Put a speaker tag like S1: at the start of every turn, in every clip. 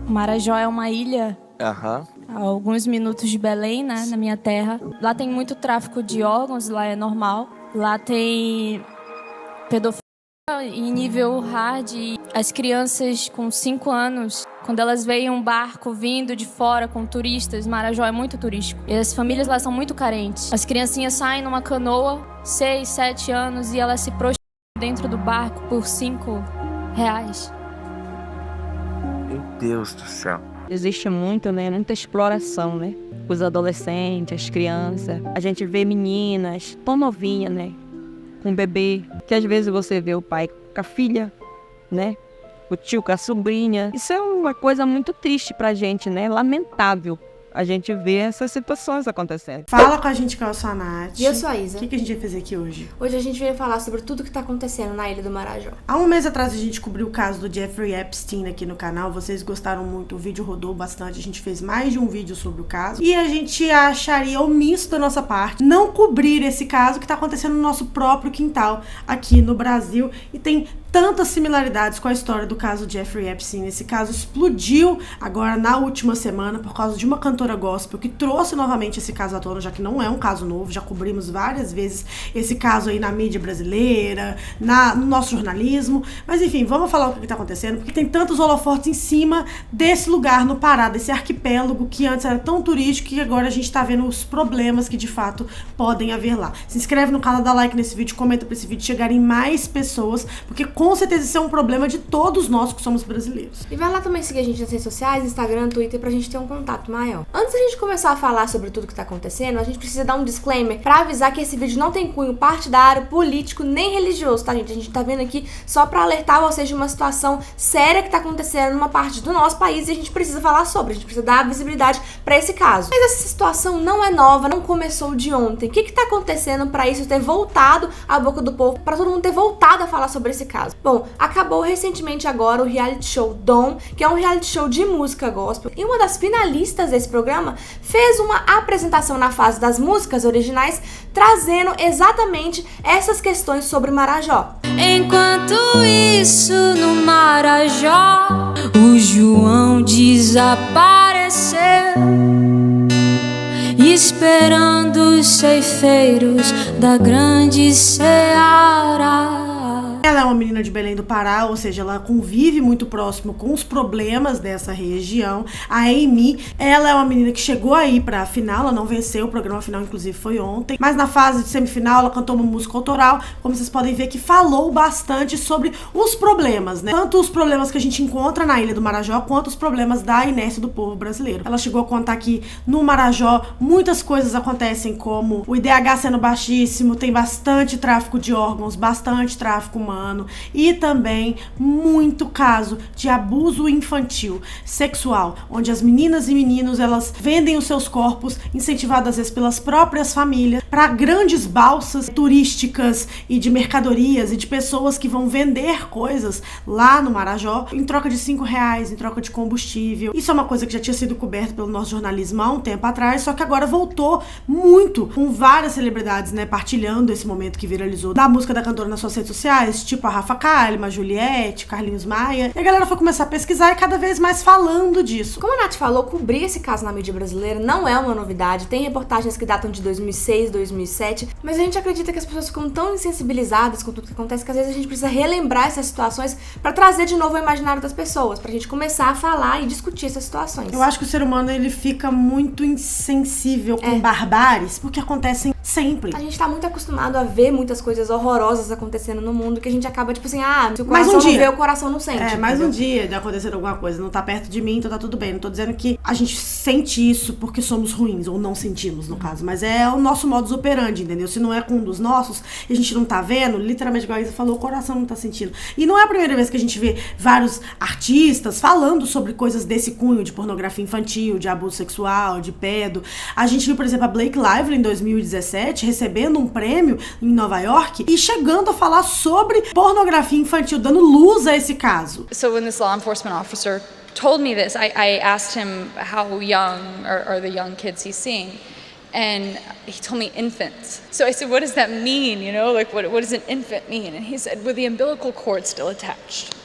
S1: Marajó é uma ilha
S2: Aham.
S1: a alguns minutos de Belém, né, na minha terra. Lá tem muito tráfico de órgãos, lá é normal. Lá tem pedofilia em nível hard. As crianças com 5 anos, quando elas veem um barco vindo de fora com turistas, Marajó é muito turístico. E as famílias lá são muito carentes. As criancinhas saem numa canoa, 6, 7 anos, e elas se prostituem dentro do barco por R$5.
S2: Meu Deus do céu.
S3: Existe muito, né? Muita exploração, né? Os adolescentes, as crianças. A gente vê meninas tão novinhas, né? Com bebê. Que às vezes você vê o pai com a filha, né? O tio com a sobrinha. Isso é uma coisa muito triste pra gente, né? Lamentável a gente vê essas situações acontecendo.
S4: Fala com a gente, que eu sou a Nath.
S5: E eu sou a Isa.
S4: O que a gente vai fazer aqui hoje?
S5: Hoje a gente veio falar sobre tudo que tá acontecendo na Ilha do Marajó.
S4: Há um mês atrás a gente cobriu o caso do Jeffrey Epstein aqui no canal. Vocês gostaram muito, o vídeo rodou bastante. A gente fez mais de um vídeo sobre o caso. E a gente acharia omisso da nossa parte não cobrir esse caso que tá acontecendo no nosso próprio quintal aqui no Brasil. E tem tantas similaridades com a história do caso Jeffrey Epstein. Esse caso explodiu agora na última semana por causa de uma cantora gospel que trouxe novamente esse caso à tona, já que não é um caso novo, já cobrimos várias vezes esse caso aí na mídia brasileira, no nosso jornalismo. Mas enfim, vamos falar o que tá acontecendo, porque tem tantos holofotes em cima desse lugar no Pará, desse arquipélago que antes era tão turístico que agora a gente tá vendo os problemas que de fato podem haver lá. Se inscreve no canal, dá like nesse vídeo, comenta pra esse vídeo chegarem mais pessoas, porque com certeza isso é um problema de todos nós que somos brasileiros.
S5: E vai lá também seguir a gente nas redes sociais, Instagram, Twitter, pra gente ter um contato maior. Antes da gente começar a falar sobre tudo que tá acontecendo, a gente precisa dar um disclaimer pra avisar que esse vídeo não tem cunho partidário, político, nem religioso, tá, gente? A gente tá vendo aqui só pra alertar vocês de uma situação séria que tá acontecendo numa parte do nosso país e a gente precisa falar sobre, a gente precisa dar visibilidade pra esse caso. Mas essa situação não é nova, não começou de ontem. O que tá acontecendo pra isso ter voltado à boca do povo, pra todo mundo ter voltado a falar sobre esse caso? Bom, acabou recentemente agora o reality show Dom, que é um reality show de música gospel, e uma das finalistas desse programa fez uma apresentação na fase das músicas originais, trazendo exatamente essas questões sobre Marajó.
S6: Enquanto isso no Marajó, o João desapareceu, esperando os ceifeiros da grande seara.
S4: Ela é uma menina de Belém do Pará, ou seja, ela convive muito próximo com os problemas dessa região. A Amy, ela é uma menina que chegou aí pra final, ela não venceu, o programa final inclusive foi ontem, mas na fase de semifinal ela cantou uma música autoral, como vocês podem ver que falou bastante sobre os problemas, né? Tanto os problemas que a gente encontra na Ilha do Marajó, quanto os problemas da inércia do povo brasileiro. Ela chegou a contar que no Marajó muitas coisas acontecem, como o IDH sendo baixíssimo, tem bastante tráfico de órgãos, bastante tráfico humano, e também muito caso de abuso infantil, sexual, onde as meninas e meninos elas vendem os seus corpos, incentivadas às vezes pelas próprias famílias, para grandes balsas turísticas e de mercadorias e de pessoas que vão vender coisas lá no Marajó em troca de R$5, em troca de combustível. Isso é uma coisa que já tinha sido coberta pelo nosso jornalismo há um tempo atrás, só que agora voltou muito, com várias celebridades, né, partilhando esse momento que viralizou da música da cantora nas suas redes sociais, tipo a Rafa Kalimann, a Juliette, Carlinhos Maia. E a galera foi começar a pesquisar e cada vez mais falando disso.
S5: Como a Nath falou, cobrir esse caso na mídia brasileira não é uma novidade. Tem reportagens que datam de 2006, 2007, mas a gente acredita que as pessoas ficam tão insensibilizadas com tudo que acontece que às vezes a gente precisa relembrar essas situações pra trazer de novo o imaginário das pessoas, pra gente começar a falar e discutir essas situações.
S4: Eu acho que o ser humano ele fica muito insensível com barbáries, porque acontecem sempre.
S5: A gente tá muito acostumado a ver muitas coisas horrorosas acontecendo no mundo que a gente acaba, tipo assim, se o coração não vê, o coração não sente.
S4: Mais um dia de acontecer alguma coisa, não tá perto de mim, então tá tudo bem. Não tô dizendo que a gente sente isso porque somos ruins, ou não sentimos, no caso, mas é o nosso modus operandi, entendeu? Se não é com um dos nossos, e a gente não tá vendo, literalmente, igual a Isa falou, o coração não tá sentindo. E não é a primeira vez que a gente vê vários artistas falando sobre coisas desse cunho, de pornografia infantil, de abuso sexual, de pedo. A gente viu, por exemplo, a Blake Lively em 2017, recebendo um prêmio em Nova York, e chegando a falar sobre pornografia infantil, dando luz a esse caso.
S7: So when this law enforcement officer told me this, I asked him how young are the young kids he's seeing, and he told me infants. So I said, what does that mean? You know, like what does an infant mean? And he said, with the umbilical cord still attached.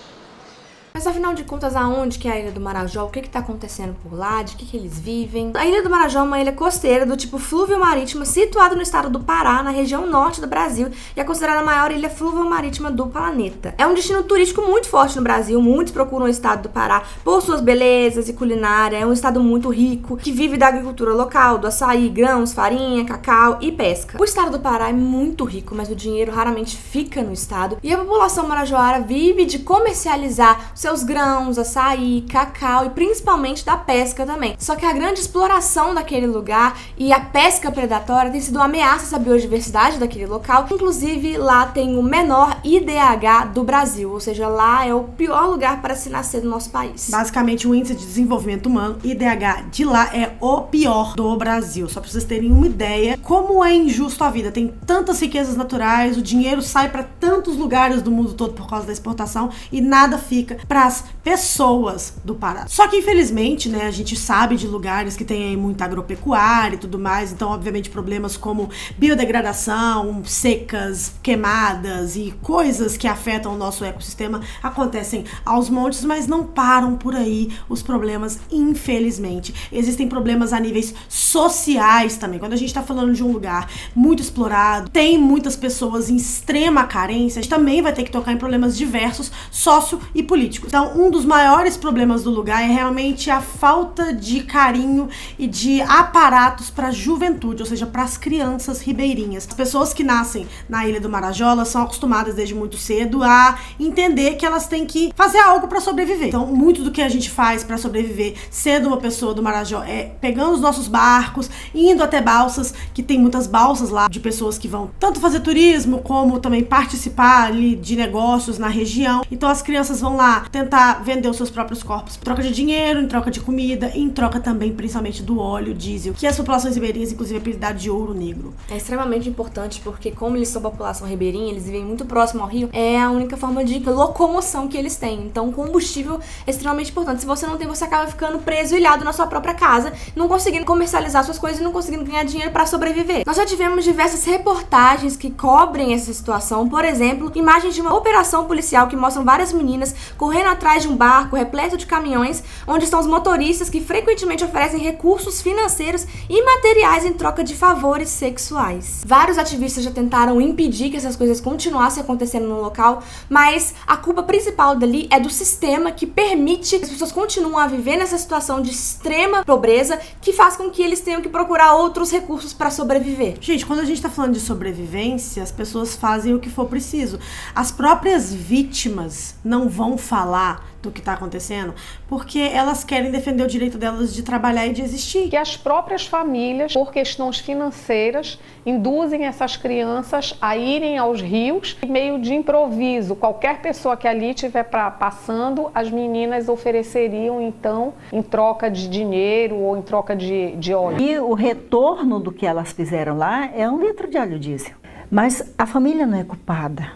S5: Mas afinal de contas, aonde que é a Ilha do Marajó? O que tá acontecendo por lá? De que eles vivem? A Ilha do Marajó é uma ilha costeira do tipo fluvio-marítima situada no estado do Pará, na região norte do Brasil, e é considerada a maior ilha fluvio-marítima do planeta. É um destino turístico muito forte no Brasil, muitos procuram o estado do Pará por suas belezas e culinária. É um estado muito rico, que vive da agricultura local, do açaí, grãos, farinha, cacau e pesca. O estado do Pará é muito rico, mas o dinheiro raramente fica no estado, e a população marajoara vive de comercializar seus grãos, açaí, cacau e principalmente da pesca também. Só que a grande exploração daquele lugar e a pesca predatória tem sido uma ameaça à biodiversidade daquele local. Inclusive, lá tem o menor IDH do Brasil, ou seja, lá é o pior lugar para se nascer no nosso país.
S4: Basicamente, o Índice de Desenvolvimento Humano, IDH, de lá é o pior do Brasil. Só pra vocês terem uma ideia como é injusto a vida. Tem tantas riquezas naturais, o dinheiro sai para tantos lugares do mundo todo por causa da exportação e nada fica para as pessoas do Pará. Só que, infelizmente, né, a gente sabe de lugares que tem aí muita agropecuária e tudo mais, então, obviamente, problemas como biodegradação, secas, queimadas e coisas que afetam o nosso ecossistema acontecem aos montes, mas não param por aí os problemas, infelizmente. Existem problemas a níveis sociais também. Quando a gente tá falando de um lugar muito explorado, tem muitas pessoas em extrema carência, a gente também vai ter que tocar em problemas diversos, sócio e políticos. Então, um dos maiores problemas do lugar é realmente a falta de carinho e de aparatos para a juventude, ou seja, para as crianças ribeirinhas. As pessoas que nascem na Ilha do Marajó, elas são acostumadas desde muito cedo a entender que elas têm que fazer algo para sobreviver. Então, muito do que a gente faz para sobreviver sendo uma pessoa do Marajó é pegando os nossos barcos, indo até balsas, que tem muitas balsas lá de pessoas que vão tanto fazer turismo como também participar ali de negócios na região. Então, as crianças vão lá tentar vender os seus próprios corpos em troca de dinheiro, em troca de comida, em troca também, principalmente, do óleo diesel, que as populações ribeirinhas, inclusive, apelidaram de ouro negro.
S5: É extremamente importante porque, como eles são população ribeirinha, eles vivem muito próximo ao rio, é a única forma de locomoção que eles têm. Então, o combustível é extremamente importante. Se você não tem, você acaba ficando preso, ilhado na sua própria casa, não conseguindo comercializar suas coisas e não conseguindo ganhar dinheiro para sobreviver. Nós já tivemos diversas reportagens que cobrem essa situação. Por exemplo, imagens de uma operação policial que mostram várias meninas correndo atrás de um barco repleto de caminhões, onde estão os motoristas que frequentemente oferecem recursos financeiros e materiais em troca de favores sexuais. Vários ativistas já tentaram impedir que essas coisas continuassem acontecendo no local, mas a culpa principal dali é do sistema que permite que as pessoas continuem a viver nessa situação de extrema pobreza, que faz com que eles tenham que procurar outros recursos para sobreviver.
S4: Gente, quando a gente tá falando de sobrevivência, as pessoas fazem o que for preciso. As próprias vítimas não vão falar do que tá acontecendo porque elas querem defender o direito delas de trabalhar e de existir.
S8: Que as próprias famílias, por questões financeiras, induzem essas crianças a irem aos rios meio de improviso. Qualquer pessoa que ali estiver passando, as meninas ofereceriam então em troca de dinheiro ou em troca de óleo.
S9: E o retorno do que elas fizeram lá é 1 litro de óleo diesel. Mas a família não é culpada.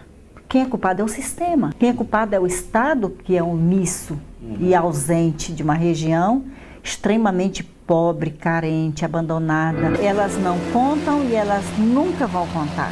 S9: Quem é culpado é o sistema. Quem é culpado é o Estado, que é omisso e ausente de uma região extremamente pobre, carente, abandonada. Elas não contam e elas nunca vão contar.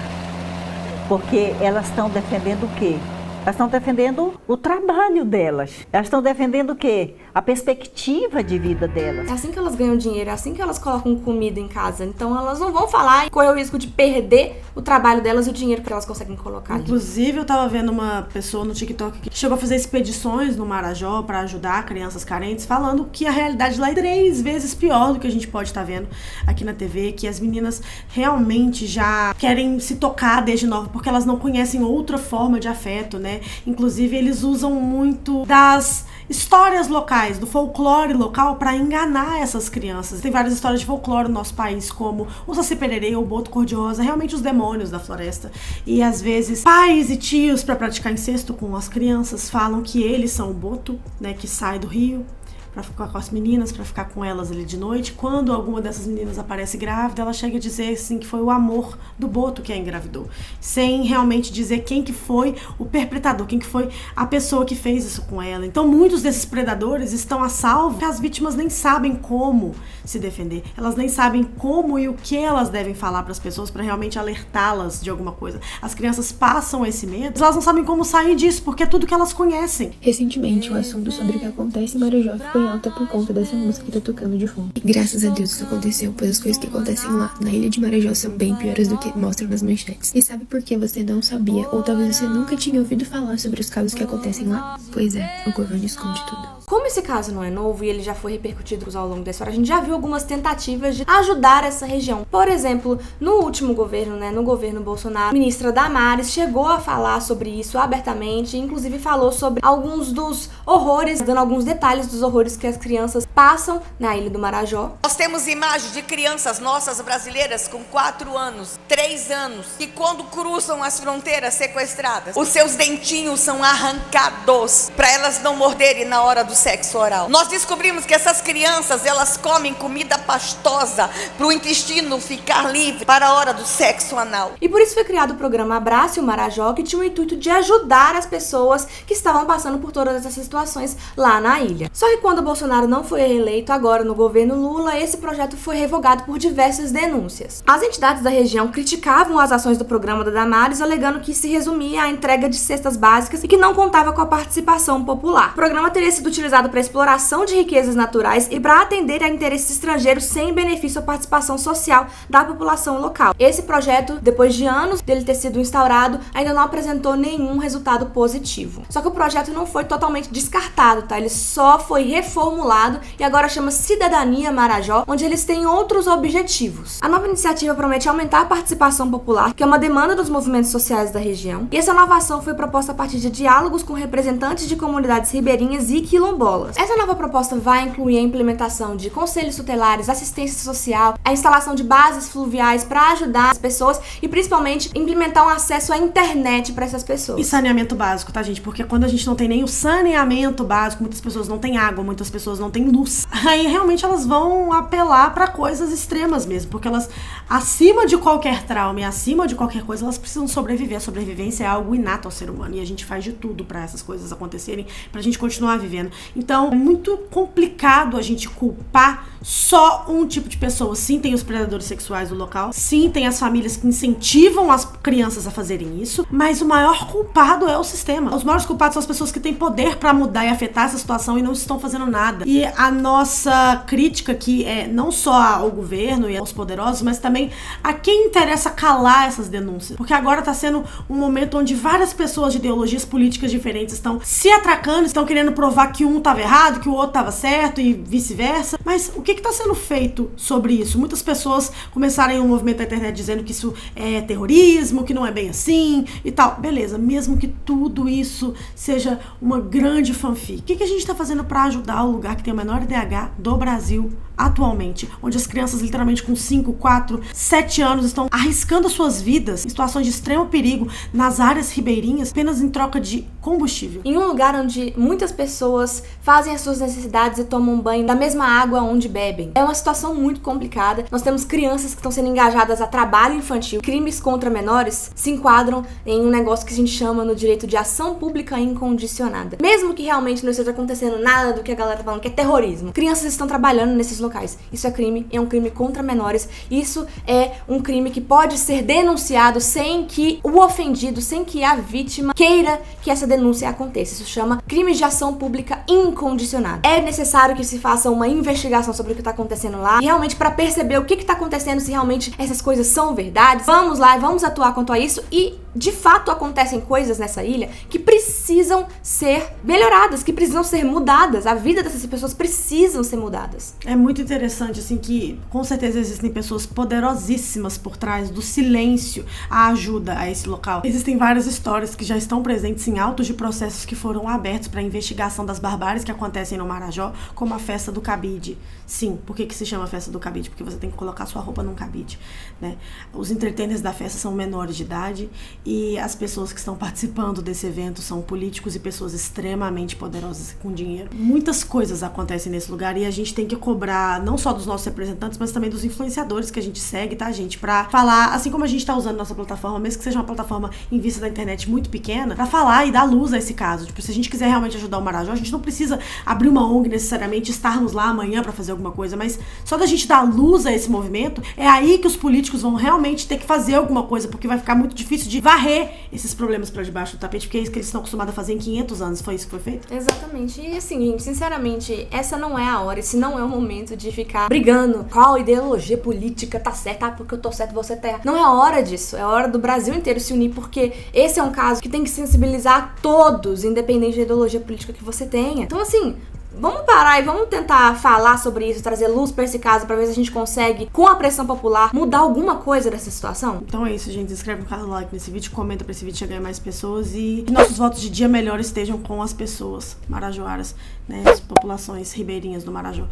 S9: Porque elas estão defendendo o quê? Elas estão defendendo o trabalho delas. Elas estão defendendo o quê? A perspectiva de vida delas.
S5: É assim que elas ganham dinheiro, é assim que elas colocam comida em casa. Então elas não vão falar e correr o risco de perder o trabalho delas e o dinheiro que elas conseguem colocar ali.
S4: Inclusive, eu tava vendo uma pessoa no TikTok que chegou a fazer expedições no Marajó para ajudar crianças carentes, falando que a realidade lá é 3 vezes pior do que a gente pode estar vendo aqui na TV, que as meninas realmente já querem se tocar desde nova, porque elas não conhecem outra forma de afeto, né? Inclusive, eles usam muito das histórias locais, do folclore local, para enganar essas crianças. Tem várias histórias de folclore no nosso país, como o Saci Pererê, o Boto Cor-de-Rosa, realmente os demônios da floresta. E às vezes, pais e tios, para praticar incesto com as crianças, falam que eles são o Boto, né, que sai do rio, para ficar com as meninas, para ficar com elas ali de noite. Quando alguma dessas meninas aparece grávida, ela chega a dizer assim que foi o amor do Boto que a engravidou, sem realmente dizer quem que foi o perpetrador, quem que foi a pessoa que fez isso com ela. Então muitos desses predadores estão a salvo, porque as vítimas nem sabem como se defender, elas nem sabem como e o que elas devem falar para as pessoas para realmente alertá-las de alguma coisa. As crianças passam esse medo, elas não sabem como sair disso, porque é tudo que elas conhecem.
S10: Recentemente, o assunto sobre o que acontece em Marajó ficou em alta por conta dessa música que tá tocando de fundo. E graças a Deus isso aconteceu, pois as coisas que acontecem lá, na ilha de Marajó, são bem piores do que mostram nas manchetes. E sabe por que você não sabia, ou talvez você nunca tinha ouvido falar sobre os casos que acontecem lá? Pois é, o governo esconde tudo.
S5: Como esse caso não é novo e ele já foi repercutido ao longo da história, a gente já viu algumas tentativas de ajudar essa região. Por exemplo, no último governo, no governo Bolsonaro, a ministra Damares chegou a falar sobre isso abertamente, inclusive falou sobre alguns dos horrores, dando alguns detalhes dos horrores que as crianças passam na ilha do Marajó.
S11: Nós temos imagens de crianças nossas brasileiras com 4 anos, 3 anos, que quando cruzam as fronteiras sequestradas, os seus dentinhos são arrancados para elas não morderem na hora do sexo oral. Nós descobrimos que essas crianças, elas comem comida pastosa para o intestino ficar livre para a hora do sexo anal.
S5: E por isso foi criado o programa Abrace o Marajó, que tinha o intuito de ajudar as pessoas que estavam passando por todas essas situações lá na ilha. Só que quando o Bolsonaro não foi reeleito, agora no governo Lula, esse projeto foi revogado por diversas denúncias. As entidades da região criticavam as ações do programa da Damares, alegando que se resumia à entrega de cestas básicas e que não contava com a participação popular. O programa teria sido utilizado para exploração de riquezas naturais e para atender a interesses estrangeiros sem benefício à participação social da população local. Esse projeto, depois de anos dele ter sido instaurado, ainda não apresentou nenhum resultado positivo. Só que o projeto não foi totalmente descartado, tá? Ele só foi reformulado e agora chama Cidadania Marajó, onde eles têm outros objetivos. A nova iniciativa promete aumentar a participação popular, que é uma demanda dos movimentos sociais da região, e essa nova ação foi proposta a partir de diálogos com representantes de comunidades ribeirinhas e quilombolas. Essa nova proposta vai incluir a implementação de conselhos tutelares, assistência social, a instalação de bases fluviais para ajudar as pessoas e principalmente implementar um acesso à internet para essas pessoas.
S4: E saneamento básico, tá, gente? Porque quando a gente não tem nem o saneamento básico, muitas pessoas não têm água, muitas pessoas não têm luz. Aí realmente elas vão apelar para coisas extremas mesmo, porque elas, acima de qualquer trauma e acima de qualquer coisa, elas precisam sobreviver. A sobrevivência é algo inato ao ser humano e a gente faz de tudo para essas coisas acontecerem, pra gente continuar vivendo. Então, é muito complicado a gente culpar só um tipo de pessoa. Sim, tem os predadores sexuais do local. Sim, tem as famílias que incentivam as crianças a fazerem isso. Mas o maior culpado é o sistema. Os maiores culpados são as pessoas que têm poder pra mudar e afetar essa situação e não estão fazendo nada. E a nossa crítica aqui é não só ao governo e aos poderosos, mas também a quem interessa calar essas denúncias. Porque agora tá sendo um momento onde várias pessoas de ideologias políticas diferentes estão se atracando, estão querendo provar que um estava errado, que o outro estava certo e vice-versa. Mas o que está sendo feito sobre isso? Muitas pessoas começaram um movimento na internet dizendo que isso é terrorismo, que não é bem assim e tal. Beleza, mesmo que tudo isso seja uma grande fanfic, o que a gente está fazendo para ajudar o lugar que tem o menor IDH do Brasil atualmente, onde as crianças literalmente com 5, 4, 7 anos estão arriscando as suas vidas em situações de extremo perigo nas áreas ribeirinhas apenas em troca de combustível?
S5: Em um lugar onde muitas pessoas fazem as suas necessidades e tomam banho da mesma água onde bebem. É uma situação muito complicada. Nós temos crianças que estão sendo engajadas a trabalho infantil. Crimes contra menores se enquadram em um negócio que a gente chama no direito de ação pública incondicionada. Mesmo que realmente não esteja acontecendo nada do que a galera tá falando que é terrorismo, crianças estão trabalhando nesses locais. Isso é crime, é um crime contra menores. Isso é um crime que pode ser denunciado sem que o ofendido, sem que a vítima queira que essa denúncia aconteça. Isso chama crime de ação pública incondicionada. É necessário que se faça uma investigação sobre o que está acontecendo lá, e realmente para perceber o que está acontecendo, se realmente essas coisas são verdades. Vamos lá e vamos atuar quanto a isso. E de fato acontecem coisas nessa ilha que precisam ser melhoradas, que precisam ser mudadas. A vida dessas pessoas precisam ser mudadas.
S4: É muito interessante, assim, que com certeza existem pessoas poderosíssimas por trás do silêncio, a ajuda a esse local. Existem várias histórias que já estão presentes em autos de processos que foram abertos para investigação das barbáries que acontecem no Marajó, como a festa do cabide. Sim, por que se chama festa do cabide? Porque você tem que colocar sua roupa num cabide, né? Os entertainers da festa são menores de idade e as pessoas que estão participando desse evento são políticos e pessoas extremamente poderosas com dinheiro. Muitas coisas acontecem nesse lugar e a gente tem que cobrar não só dos nossos representantes, mas também dos influenciadores que a gente segue, tá, gente? Pra falar, assim como a gente tá usando nossa plataforma, mesmo que seja uma plataforma em vista da internet muito pequena, pra falar e dar luz a esse caso. Tipo, se a gente quiser realmente ajudar o Marajó, a gente não precisa abrir uma ONG necessariamente, estarmos lá amanhã pra fazer alguma coisa, mas só da gente dar luz a esse movimento, é aí que os políticos vão realmente ter que fazer alguma coisa, porque vai ficar muito difícil de varrer esses problemas pra debaixo do tapete, porque é isso que eles estão acostumados a fazer em 500 anos. Foi isso que foi feito?
S5: Exatamente. E assim, gente, sinceramente, essa não é a hora, esse não é o momento de ficar brigando qual ideologia política tá certa, porque eu tô certo, você tá errado. Não é a hora disso, é a hora do Brasil inteiro se unir, porque esse é um caso que tem que sensibilizar todos, independente da ideologia política que você tenha. Então, assim, vamos parar e vamos tentar falar sobre isso, trazer luz pra esse caso, pra ver se a gente consegue, com a pressão popular, mudar alguma coisa dessa situação.
S4: Então é isso, gente. Se inscreve no canal, like nesse vídeo, comenta pra esse vídeo chegar em mais pessoas e que nossos votos de dia melhor estejam com as pessoas marajoaras, né? As populações ribeirinhas do Marajó.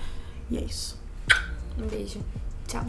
S4: E é isso.
S5: Um beijo. Tchau.